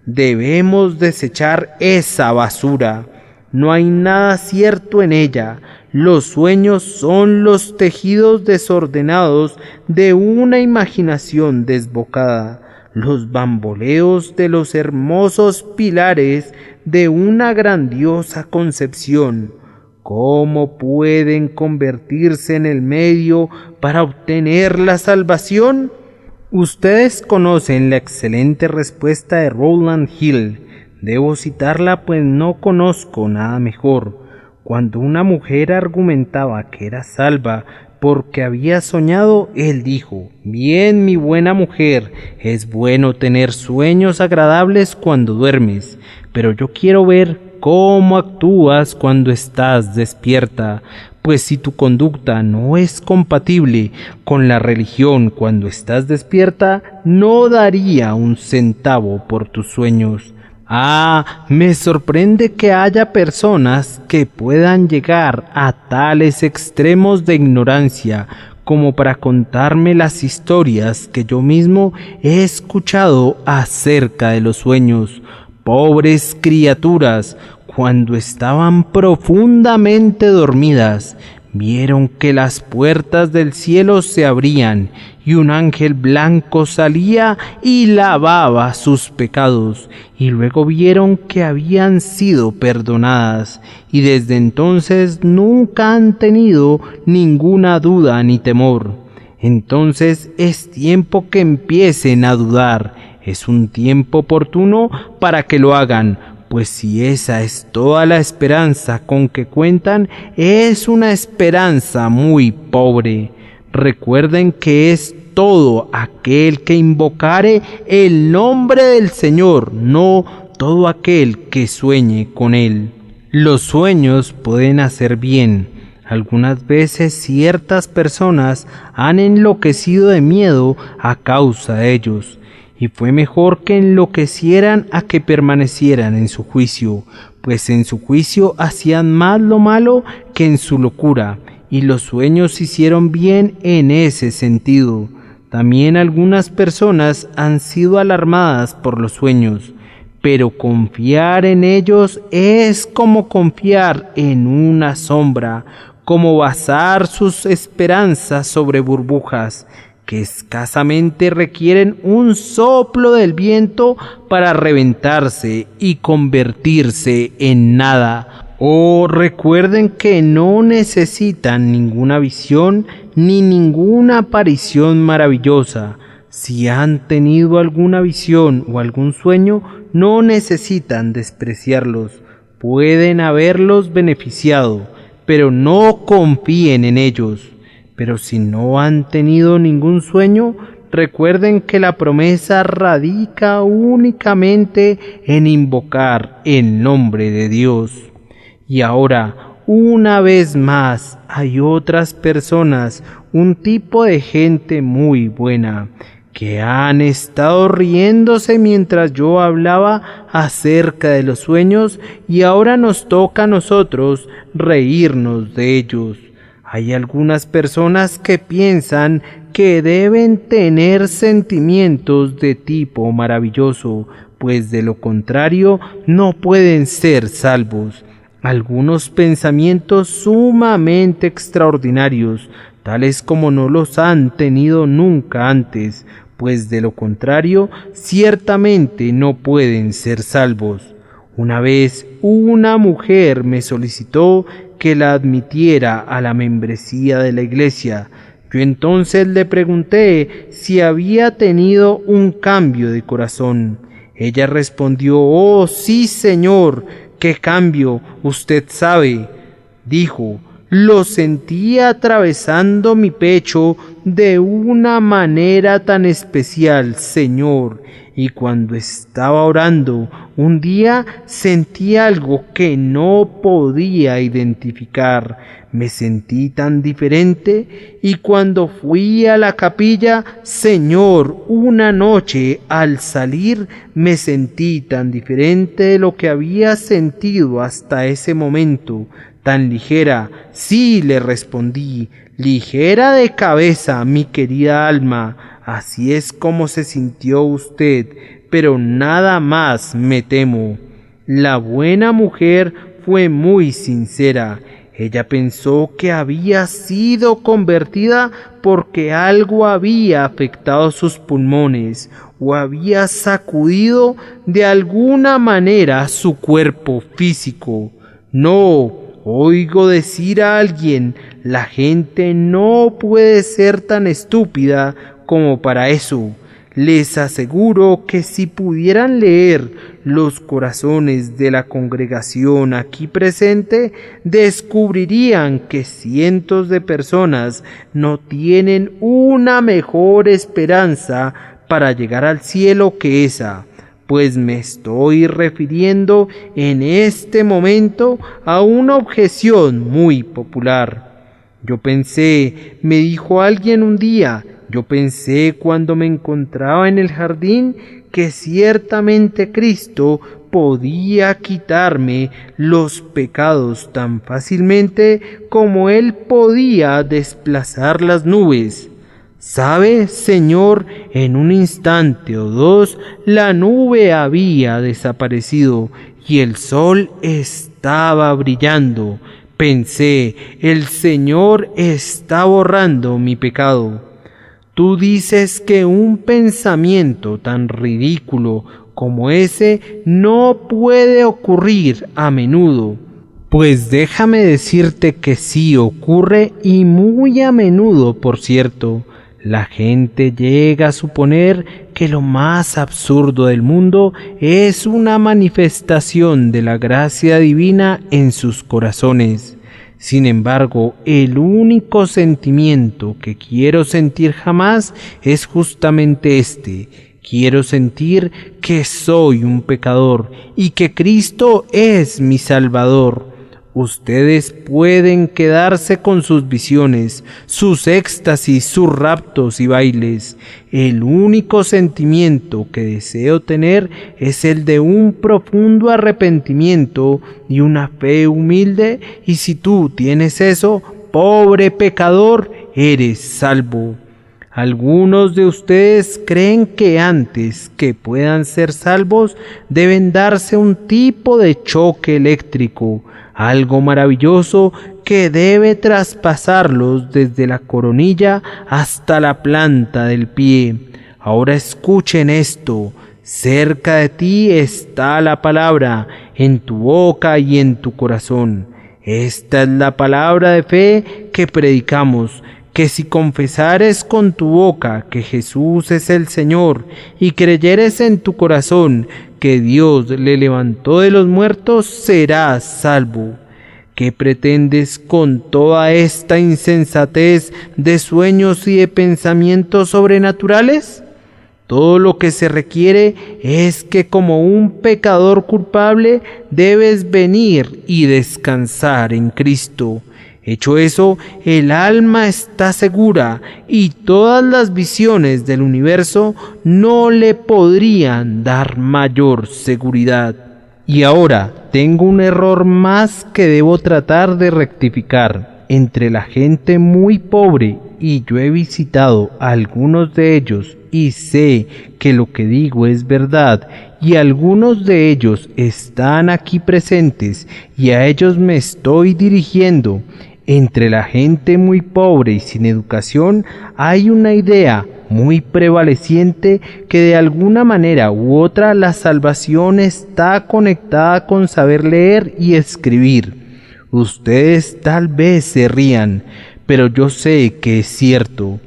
Debemos desechar esa basura. No hay nada cierto en ella. Los sueños son los tejidos desordenados de una imaginación desbocada, los bamboleos de los hermosos pilares de una grandiosa concepción. ¿Cómo pueden convertirse en el medio para obtener la salvación? Ustedes conocen la excelente respuesta de Rowland Hill. Debo citarla pues no conozco nada mejor. Cuando una mujer argumentaba que era salva porque había soñado, él dijo: «Bien, mi buena mujer, es bueno tener sueños agradables cuando duermes, pero yo quiero ver cómo actúas cuando estás despierta, pues si tu conducta no es compatible con la religión cuando estás despierta, no daría un centavo por tus sueños». Me sorprende que haya personas que puedan llegar a tales extremos de ignorancia como para contarme las historias que yo mismo he escuchado acerca de los sueños. Pobres criaturas, cuando estaban profundamente dormidas, vieron que las puertas del cielo se abrían y un ángel blanco salía y lavaba sus pecados, y luego vieron que habían sido perdonadas, y desde entonces nunca han tenido ninguna duda ni temor. Entonces es tiempo que empiecen a dudar, es un tiempo oportuno para que lo hagan, pues si esa es toda la esperanza con que cuentan, es una esperanza muy pobre. Recuerden que es todo aquel que invocare el nombre del Señor, no todo aquel que sueñe con él. Los sueños pueden hacer bien. Algunas veces ciertas personas han enloquecido de miedo a causa de ellos, y fue mejor que enloquecieran a que permanecieran en su juicio, pues en su juicio hacían más lo malo que en su locura, y los sueños hicieron bien en ese sentido. También algunas personas han sido alarmadas por los sueños, pero confiar en ellos es como confiar en una sombra, como basar sus esperanzas sobre burbujas que escasamente requieren un soplo del viento para reventarse y convertirse en nada. Recuerden que no necesitan ninguna visión ni ninguna aparición maravillosa. Si han tenido alguna visión o algún sueño, no necesitan despreciarlos. Pueden haberlos beneficiado, pero no confíen en ellos. Pero si no han tenido ningún sueño, recuerden que la promesa radica únicamente en invocar el nombre de Dios. Y ahora, una vez más, hay otras personas, un tipo de gente muy buena, que han estado riéndose mientras yo hablaba acerca de los sueños, y ahora nos toca a nosotros reírnos de ellos. Hay algunas personas que piensan que deben tener sentimientos de tipo maravilloso, pues de lo contrario no pueden ser salvos. Algunos pensamientos sumamente extraordinarios, tales como no los han tenido nunca antes, pues de lo contrario ciertamente no pueden ser salvos. Una vez una mujer me solicitó que la admitiera a la membresía de la iglesia. Yo entonces le pregunté si había tenido un cambio de corazón. Ella respondió: «Oh, sí, señor, ¿qué cambio? Usted sabe», dijo. «Lo sentí atravesando mi pecho de una manera tan especial, señor, y cuando estaba orando un día sentí algo que no podía identificar. me sentí tan diferente, y cuando fui a la capilla, Señor, una noche al salir me sentí tan diferente de lo que había sentido hasta ese momento, tan ligera. Sí, le respondí, ligera de cabeza, mi querida alma, así es como se sintió usted, pero nada más me temo. La buena mujer fue muy sincera. Ella pensó que había sido convertida porque algo había afectado sus pulmones o había sacudido de alguna manera su cuerpo físico. No, oigo decir a alguien, la gente no puede ser tan estúpida como para eso. Les aseguro que si pudieran leer los corazones de la congregación aquí presente, descubrirían que cientos de personas no tienen una mejor esperanza para llegar al cielo que esa, pues me estoy refiriendo en este momento a una objeción muy popular. Yo pensé, me dijo alguien un día, yo pensé cuando me encontraba en el jardín que ciertamente Cristo podía quitarme los pecados tan fácilmente como Él podía desplazar las nubes. ¿Sabe, Señor? En un instante o dos la nube había desaparecido y el sol estaba brillando. Pensé, el Señor está borrando mi pecado. Tú dices que un pensamiento tan ridículo como ese no puede ocurrir a menudo. Pues déjame decirte que sí ocurre, y muy a menudo, por cierto. La gente llega a suponer que lo más absurdo del mundo es una manifestación de la gracia divina en sus corazones. Sin embargo, el único sentimiento que quiero sentir jamás es justamente este. Quiero sentir que soy un pecador y que Cristo es mi Salvador. Ustedes pueden quedarse con sus visiones, sus éxtasis, sus raptos y bailes. El único sentimiento que deseo tener es el de un profundo arrepentimiento y una fe humilde, y si tú tienes eso, pobre pecador, eres salvo. Algunos de ustedes creen que antes que puedan ser salvos deben darse un tipo de choque eléctrico, algo maravilloso que debe traspasarlos desde la coronilla hasta la planta del pie. Ahora escuchen esto. Cerca de ti está la palabra, en tu boca y en tu corazón. Esta es la palabra de fe que predicamos, que si confesares con tu boca que Jesús es el Señor y creyeres en tu corazón que Dios le levantó de los muertos, serás salvo. ¿Qué pretendes con toda esta insensatez de sueños y de pensamientos sobrenaturales? Todo lo que se requiere es que como un pecador culpable debes venir y descansar en Cristo. Hecho eso, el alma está segura y todas las visiones del universo no le podrían dar mayor seguridad. Y ahora tengo un error más que debo tratar de rectificar. Entre la gente muy pobre, y yo he visitado a algunos de ellos y sé que lo que digo es verdad, y algunos de ellos están aquí presentes y a ellos me estoy dirigiendo. Entre la gente muy pobre y sin educación hay una idea muy prevaleciente que de alguna manera u otra la salvación está conectada con saber leer y escribir. Ustedes tal vez se rían, pero yo sé que es cierto.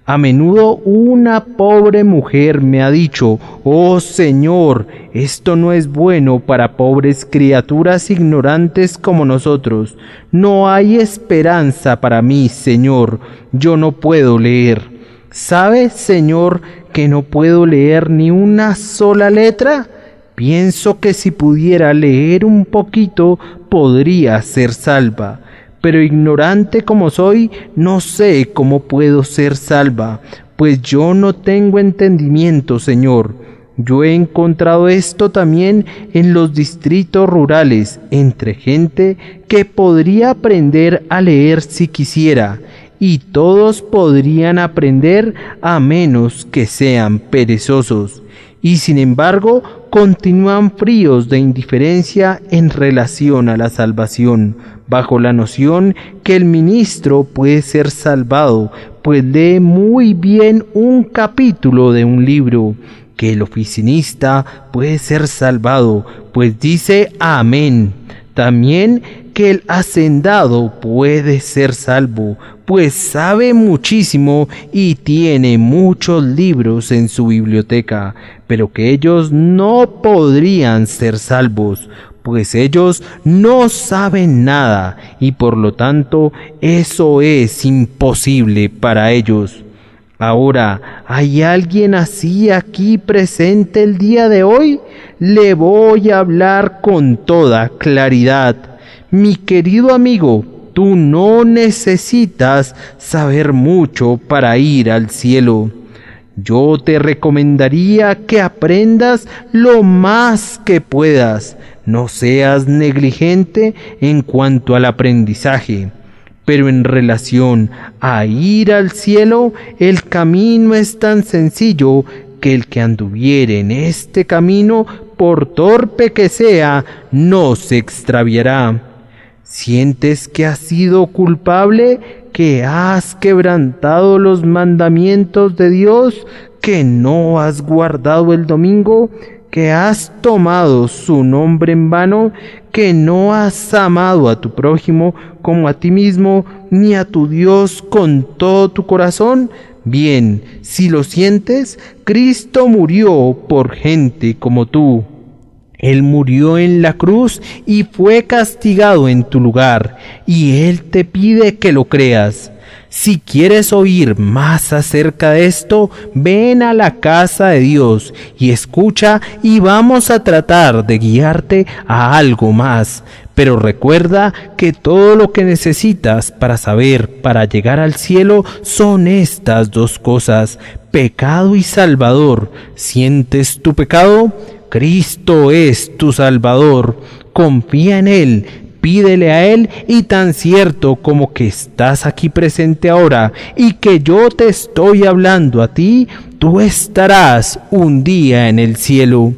A menudo una pobre mujer me ha dicho: «Oh Señor, esto no es bueno para pobres criaturas ignorantes como nosotros. No hay esperanza para mí, Señor. Yo no puedo leer». ¿Sabe, Señor, que no puedo leer ni una sola letra? Pienso que si pudiera leer un poquito podría ser salva. pero ignorante como soy, no sé cómo puedo ser salva, pues yo no tengo entendimiento, Señor. Yo he encontrado esto también en los distritos rurales, entre gente que podría aprender a leer si quisiera, y todos podrían aprender a menos que sean perezosos, y sin embargo continúan fríos de indiferencia en relación a la salvación, bajo la noción que el ministro puede ser salvado, pues lee muy bien un capítulo de un libro, que el oficinista puede ser salvado, pues dice amén. También que el hacendado puede ser salvo, pues sabe muchísimo y tiene muchos libros en su biblioteca, pero que ellos no podrían ser salvos, pues ellos no saben nada y por lo tanto eso es imposible para ellos. Ahora, ¿hay alguien así aquí presente el día de hoy? Le voy a hablar con toda claridad. Mi querido amigo, tú no necesitas saber mucho para ir al cielo. Yo te recomendaría que aprendas lo más que puedas. No seas negligente en cuanto al aprendizaje. Pero en relación a ir al cielo, el camino es tan sencillo que el que anduviere en este camino, por torpe que sea, no se extraviará. ¿Sientes que has sido culpable, que has quebrantado los mandamientos de Dios, que no has guardado el domingo, que has tomado su nombre en vano, que no has amado a tu prójimo como a ti mismo, ni a tu Dios con todo tu corazón? Bien, si lo sientes, Cristo murió por gente como tú. Él murió en la cruz y fue castigado en tu lugar, y Él te pide que lo creas. Si quieres oír más acerca de esto, ven a la casa de Dios y escucha, y vamos a tratar de guiarte a algo más. Pero recuerda que todo lo que necesitas para llegar al cielo son estas dos cosas: pecado y Salvador. ¿Sientes tu pecado? Cristo es tu Salvador. Confía en Él. Pídele a Él, y tan cierto como que estás aquí presente ahora y que yo te estoy hablando a ti, tú estarás un día en el cielo.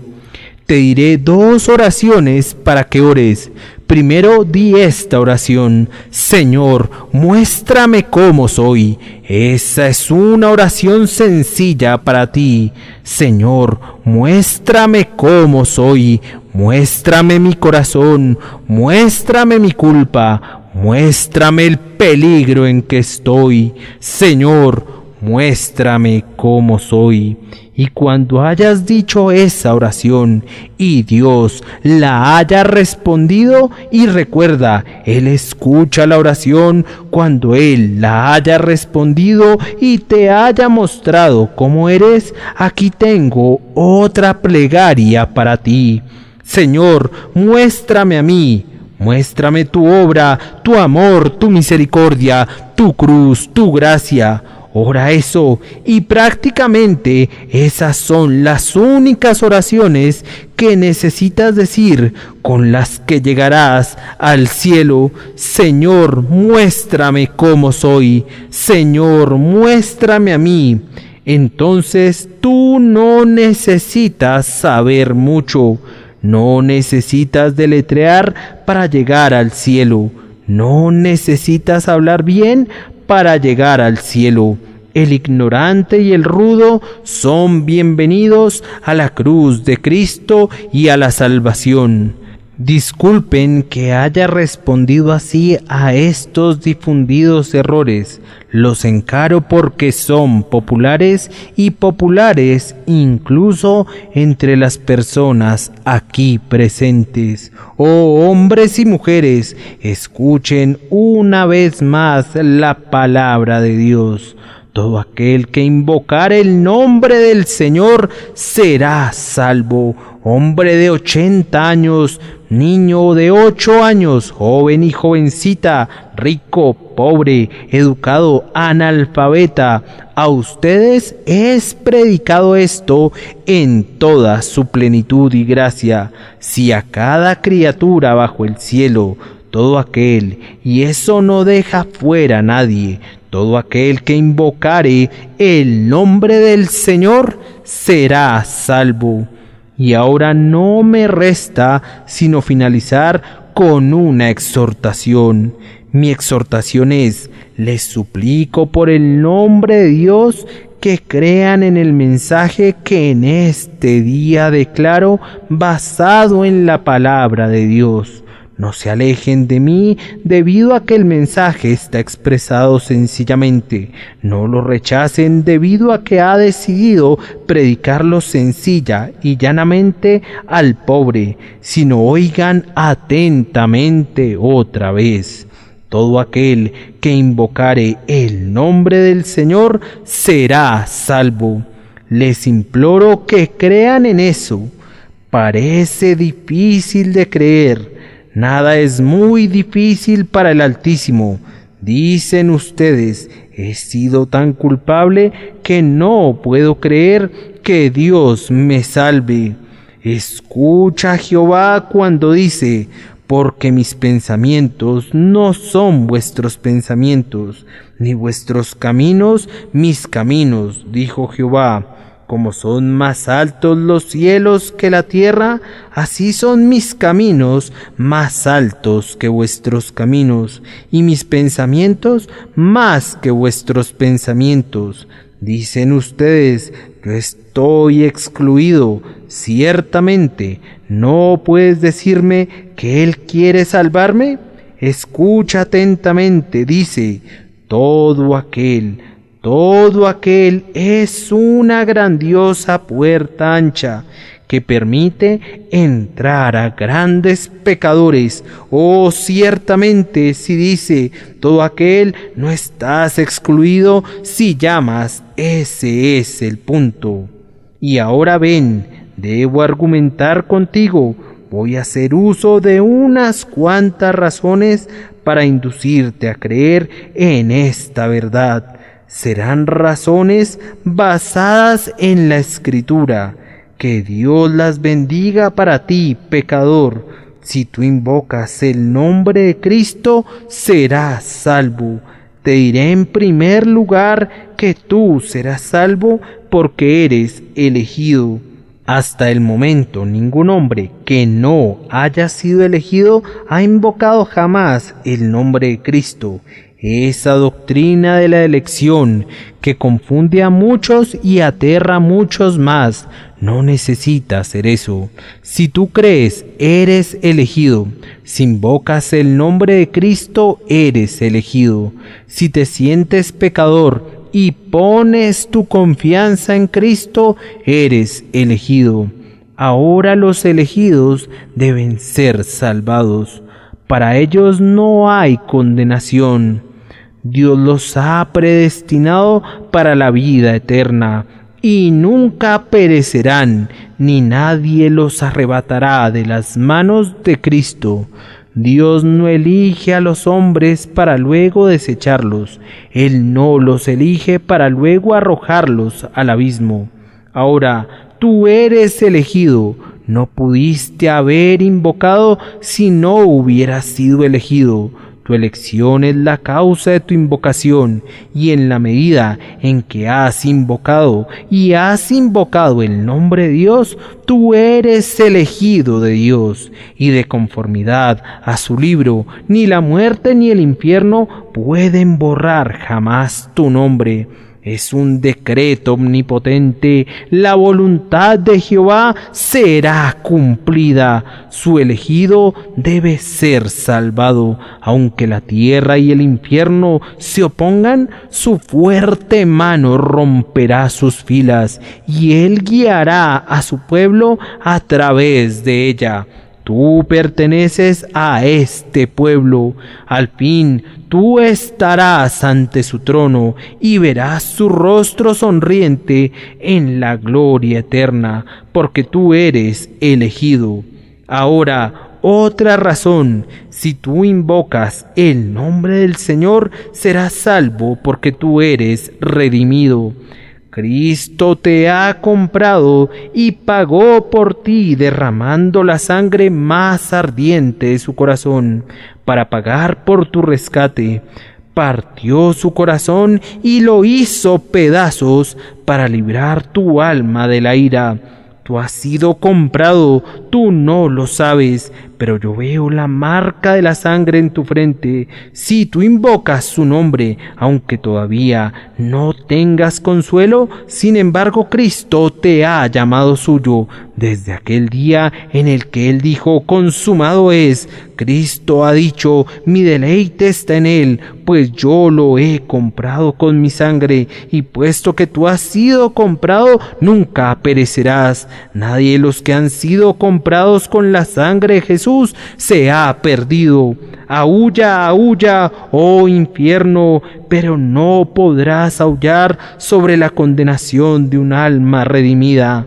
Te diré dos oraciones para que ores. Primero di esta oración: Señor, muéstrame cómo soy. Esa es una oración sencilla para ti. Señor, muéstrame cómo soy. Muéstrame mi corazón, muéstrame mi culpa, muéstrame el peligro en que estoy. Señor, muéstrame cómo soy. Y cuando hayas dicho esa oración y Dios la haya respondido, y recuerda, Él escucha la oración cuando Él la haya respondido y te haya mostrado cómo eres, aquí tengo otra plegaria para ti. Señor, muéstrame a mí, muéstrame tu obra, tu amor, tu misericordia, tu cruz, tu gracia. Ora eso, y prácticamente esas son las únicas oraciones que necesitas decir, con las que llegarás al cielo. Señor, muéstrame cómo soy. Señor, muéstrame a mí. Entonces tú no necesitas saber mucho. No necesitas deletrear para llegar al cielo. No necesitas hablar bien para llegar al cielo. El ignorante y el rudo son bienvenidos a la cruz de Cristo y a la salvación. Disculpen que haya respondido así a estos difundidos errores. Los encaro porque son populares, y populares incluso entre las personas aquí presentes. Oh hombres y mujeres, escuchen una vez más la palabra de Dios. Todo aquel que invocar el nombre del Señor será salvo. Hombre de 80 años, niño de 8 años, joven y jovencita, rico, pobre, educado, analfabeta, a ustedes es predicado esto en toda su plenitud y gracia. Si a cada criatura bajo el cielo, todo aquel, y eso no deja fuera a nadie, todo aquel que invocare el nombre del Señor será salvo. Y ahora no me resta sino finalizar con una exhortación. Mi exhortación es: les suplico por el nombre de Dios que crean en el mensaje que en este día declaro basado en la palabra de Dios. No se alejen de mí debido a que el mensaje está expresado sencillamente. No lo rechacen debido a que ha decidido predicarlo sencilla y llanamente al pobre, sino oigan atentamente otra vez. Todo aquel que invocare el nombre del Señor será salvo. Les imploro que crean en eso. Parece difícil de creer. Nada es muy difícil para el Altísimo. Dicen ustedes: he sido tan culpable que no puedo creer que Dios me salve. Escucha a Jehová cuando dice: porque mis pensamientos no son vuestros pensamientos, ni vuestros caminos mis caminos, dijo Jehová. Como son más altos los cielos que la tierra, así son mis caminos más altos que vuestros caminos, y mis pensamientos más que vuestros pensamientos. Dicen ustedes: yo estoy excluido. Ciertamente, ¿no puedes decirme que Él quiere salvarme? Escucha atentamente, dice: todo aquel es una grandiosa puerta ancha que permite entrar a grandes pecadores. Oh, ciertamente, si dice todo aquel, no estás excluido si llamas, ese es el punto. Y ahora ven, debo argumentar contigo. Voy a hacer uso de unas cuantas razones para inducirte a creer en esta verdad. Serán razones basadas en la Escritura. Que Dios las bendiga para ti, pecador. Si tú invocas el nombre de Cristo, serás salvo. Te diré en primer lugar que tú serás salvo porque eres elegido. Hasta el momento, ningún hombre que no haya sido elegido ha invocado jamás el nombre de Cristo. Esa doctrina de la elección que confunde a muchos y aterra a muchos más, no necesita hacer eso. Si tú crees, eres elegido. Si invocas el nombre de Cristo, eres elegido. Si te sientes pecador y pones tu confianza en Cristo, eres elegido. Ahora los elegidos deben ser salvados. Para ellos no hay condenación. Dios los ha predestinado para la vida eterna, y nunca perecerán, ni nadie los arrebatará de las manos de Cristo. Dios no elige a los hombres para luego desecharlos. Él no los elige para luego arrojarlos al abismo. Ahora, tú eres elegido. No pudiste haber invocado si no hubieras sido elegido. Tu elección es la causa de tu invocación, y en la medida en que has invocado el nombre de Dios, tú eres elegido de Dios, y de conformidad a su libro, ni la muerte ni el infierno pueden borrar jamás tu nombre. Es un decreto omnipotente. La voluntad de Jehová será cumplida. Su elegido debe ser salvado. Aunque la tierra y el infierno se opongan, su fuerte mano romperá sus filas, y él guiará a su pueblo a través de ella. tú perteneces a este pueblo. Al fin tú estarás ante su trono y verás su rostro sonriente en la gloria eterna, porque tú eres elegido. Ahora, otra razón: si tú invocas el nombre del Señor, serás salvo, porque tú eres redimido. Cristo te ha comprado y pagó por ti, derramando la sangre más ardiente de su corazón para pagar por tu rescate. Partió su corazón y lo hizo pedazos para librar tu alma de la ira. Tú has sido comprado, tú no lo sabes, pero yo veo la marca de la sangre en tu frente. Si tú invocas su nombre, aunque todavía no tengas consuelo, sin embargo Cristo te ha llamado suyo. Desde aquel día en el que Él dijo: consumado es, Cristo ha dicho: mi deleite está en Él, pues yo lo he comprado con mi sangre, y puesto que tú has sido comprado, nunca perecerás. Nadie de los que han sido comprados con la sangre de Jesús se ha perdido. Aúlla, aúlla, oh infierno, pero no podrás aullar sobre la condenación de un alma redimida.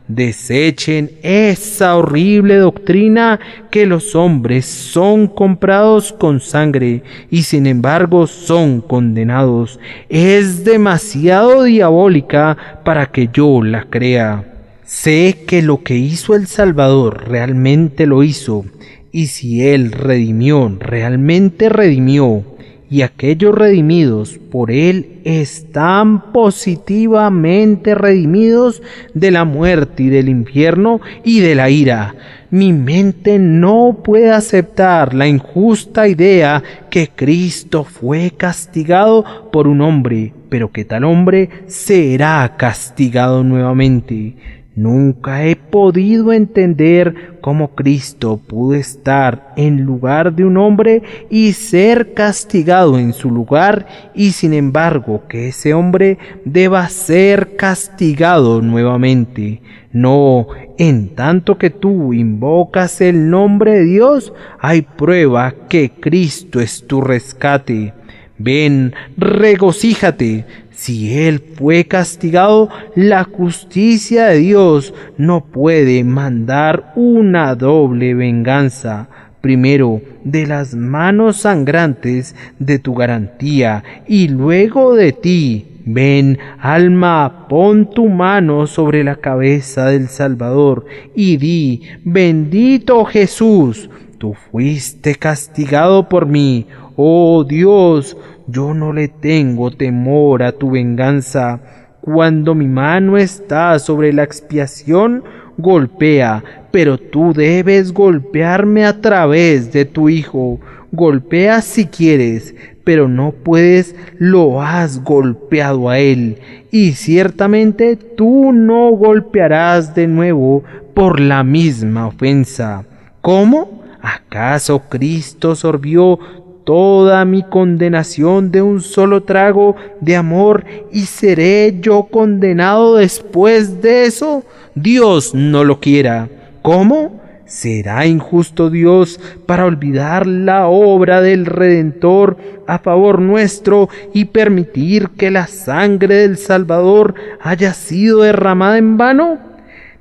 Desechen esa horrible doctrina que los hombres son comprados con sangre y sin embargo son condenados. Es demasiado diabólica para que yo la crea. Sé que lo que hizo el Salvador realmente lo hizo, y si Él redimió, realmente redimió, y aquellos redimidos por Él están positivamente redimidos de la muerte y del infierno y de la ira. Mi mente no puede aceptar la injusta idea que Cristo fue castigado por un hombre, pero que tal hombre será castigado nuevamente. Nunca he podido entender cómo Cristo pudo estar en lugar de un hombre y ser castigado en su lugar, y sin embargo que ese hombre deba ser castigado nuevamente. No, en tanto que tú invocas el nombre de Dios, hay prueba que Cristo es tu rescate. Ven, regocíjate. Si Él fue castigado, la justicia de Dios no puede mandar una doble venganza. Primero, de las manos sangrantes de tu garantía y luego de ti. Ven, alma, pon tu mano sobre la cabeza del Salvador y di: bendito Jesús, tú fuiste castigado por mí. Oh Dios, yo no le tengo temor a tu venganza. Cuando mi mano está sobre la expiación, golpea, pero tú debes golpearme a través de tu Hijo. Golpea si quieres, pero no puedes, lo has golpeado a Él. Y ciertamente tú no golpearás de nuevo por la misma ofensa. ¿Cómo? ¿Acaso Cristo sorbió toda mi condenación de un solo trago de amor y seré yo condenado después de eso? Dios no lo quiera. ¿Cómo? ¿Será injusto Dios para olvidar la obra del Redentor a favor nuestro y permitir que la sangre del Salvador haya sido derramada en vano?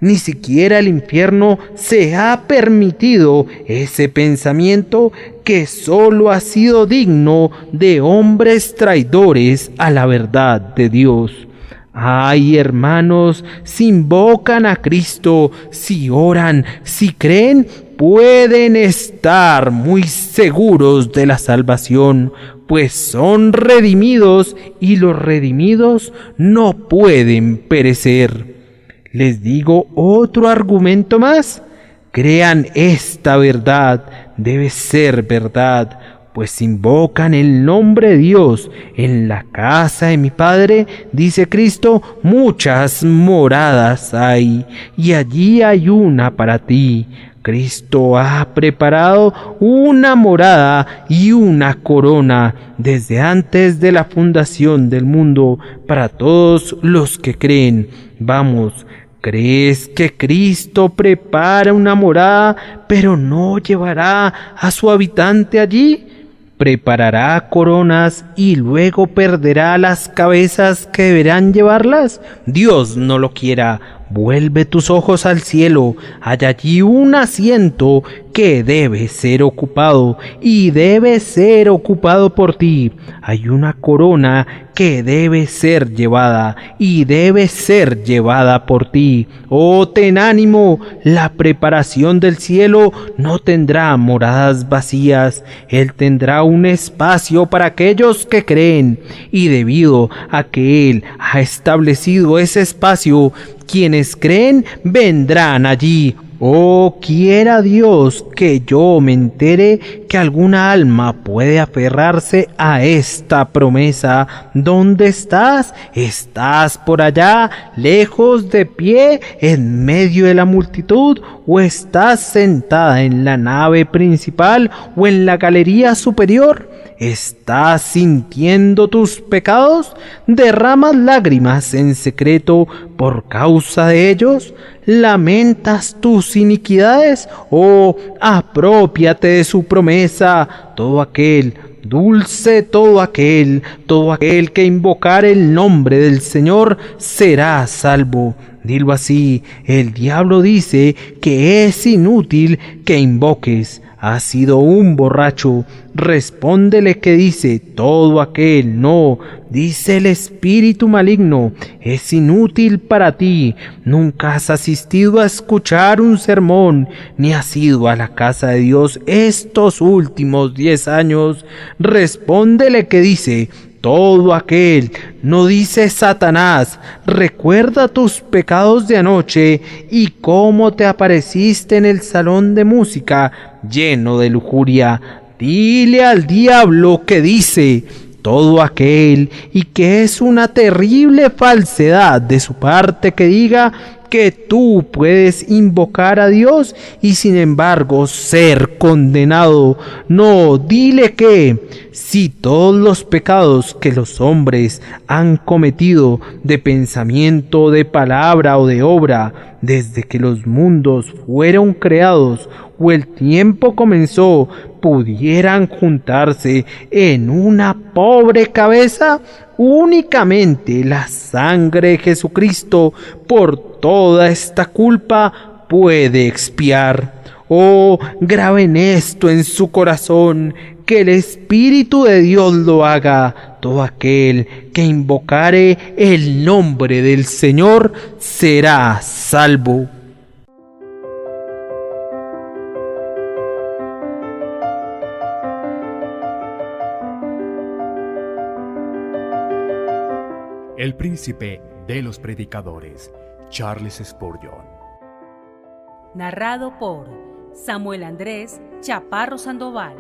Ni siquiera el infierno se ha permitido ese pensamiento que solo ha sido digno de hombres traidores a la verdad de Dios. Ay, hermanos, si invocan a Cristo, si oran, si creen, pueden estar muy seguros de la salvación, pues son redimidos y los redimidos no pueden perecer. Les digo otro argumento más: crean esta verdad, debe ser verdad, pues invocan el nombre de Dios. En la casa de mi Padre, dice Cristo, muchas moradas hay, y allí hay una para ti. Cristo ha preparado una morada y una corona desde antes de la fundación del mundo para todos los que creen. Vamos, ¿Crees que Cristo prepara una morada, pero no llevará a su habitante allí? Preparará coronas y luego perderá las cabezas que deberán llevarlas. Dios no lo quiera. Vuelve tus ojos al cielo. Hay allí un asiento que debe ser ocupado y debe ser ocupado por ti. Hay una corona que debe ser llevada y debe ser llevada por ti. Oh, ten ánimo, la preparación del cielo no tendrá moradas vacías. Él tendrá un espacio para aquellos que creen, y debido a que Él ha establecido ese espacio, quienes creen vendrán allí. Oh, quiera Dios que yo me entere que alguna alma puede aferrarse a esta promesa. ¿Dónde estás? ¿Estás por allá, lejos, de pie, en medio de la multitud? ¿O estás sentada en la nave principal o en la galería superior? ¿Estás sintiendo tus pecados? ¿Derramas lágrimas en secreto por causa de ellos? ¿Lamentas tus iniquidades? ¿O apropiate de su promesa? Todo aquel dulce, todo aquel que invocar el nombre del Señor será salvo. Dilo así: el diablo dice que es inútil que invoques. ¿Has sido un borracho? Respóndele que dice todo aquel. No, dice el espíritu maligno, es inútil para ti. Nunca has asistido a escuchar un sermón, ni has ido a la casa de Dios estos últimos 10 años. Respóndele que dice todo aquel. No dice Satanás: recuerda tus pecados de anoche y cómo te apareciste en el salón de música lleno de lujuria. Dile al diablo que dice todo aquel, y que es una terrible falsedad de su parte que diga que tú puedes invocar a Dios y sin embargo ser condenado. No, dile que si todos los pecados que los hombres han cometido de pensamiento, de palabra o de obra, desde que los mundos fueron creados o el tiempo comenzó, pudieran juntarse en una pobre cabeza, únicamente la sangre de Jesucristo por toda esta culpa puede expiar. Oh, graben esto en su corazón, que el Espíritu de Dios lo haga. Todo aquel que invocare el nombre del Señor será salvo. El príncipe de los predicadores, Charles Spurgeon. Narrado por Samuel Andrés Chaparro Sandoval.